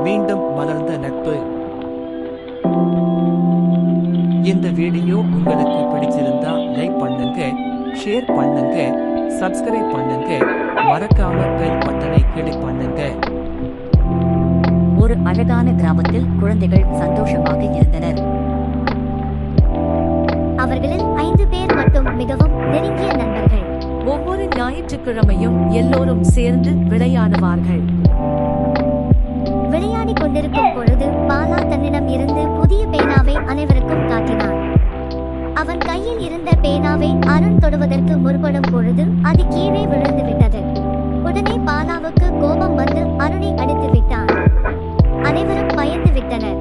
மீண்டும் மலர்ந்த நட்பு. இந்த வீடியோ உங்களுக்கு பிடிச்சிருந்தா லைக் பண்ணுங்க, ஷேர் பண்ணுங்க, சப்ஸ்கிரைப் பண்ணுங்க, மறக்காம பெல் பட்டனை கிளிக் பண்ணுங்க. ஒரு அழகான கிராமத்தில் குழந்தைகள் சந்தோஷமாக இருந்தனர். அவர்களில் 5 பேர் மட்டும் மிகவும் நெருங்கிய நண்பர்கள். ஒவ்வொரு ஞாயிற்றுக்கிழமையும் எல்லோரும் சேர்ந்து விளையாடுவார்கள். விளையாடிக் கொண்டிருக்கும் பொழுது பாலா தன்னிடம் இருந்து புதிய பேனாவை அனைவருக்கும் காட்டினான். அவன் கையில் இருந்த பேனாவை அருண் தொடுவதற்கு முற்படும் பொழுது அது கீழே விழுந்து விட்டது. உடனே பாலாவுக்கு கோபம் வந்து அருணை அடித்து விட்டான். அனைவரும் பயந்து விட்டனர்.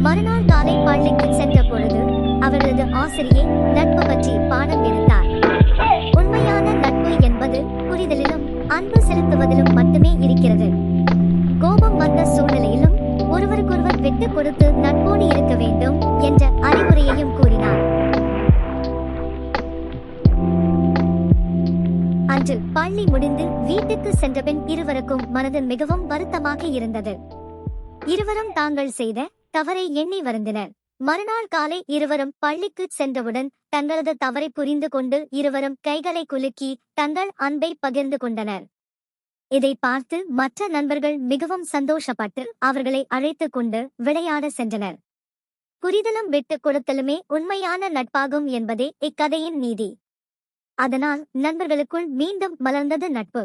மறுநாள் காலை பள்ளிக்கு சென்ற பொழுது அவரது ஆசிரியை நட்பு பற்றி பாடம் எடுத்தார். உண்மையான நட்பு என்பது புரிதலிலும் அன்பு செலுத்துவதிலும் மட்டுமே இருக்கிறது. கோபம் வந்த சூழ்நிலையிலும் ஒருவருக்கொருவர் விட்டு கொடுத்து நட்போடு இருக்க வேண்டும் என்ற அறிவுரையையும் கூறினார். அன்று பள்ளி முடிந்து வீட்டுக்கு சென்றபின் இருவருக்கும் மனது மிகவும் வருத்தமாக இருந்தது. இருவரும் தாங்கள் செய்த தவறை எண்ணி வருந்தினர். மறுநாள் காலை இருவரும் பள்ளிக்கு சென்றவுடன் தங்களது தவறை புரிந்து கொண்டு இருவரும் கைகளை குலுக்கி தங்கள் அன்பை பகிர்ந்து கொண்டனர். இதை பார்த்து மற்ற நண்பர்கள் மிகவும் சந்தோஷப்பட்டு அவர்களை அழைத்து கொண்டு விளையாட சென்றனர். புரிதலும் விட்டுக் கொடுத்தலுமே உண்மையான நட்பாகும் என்பதே இக்கதையின் நீதி. அதனால் நண்பர்களுக்குள் மீண்டும் மலர்ந்தது நட்பு.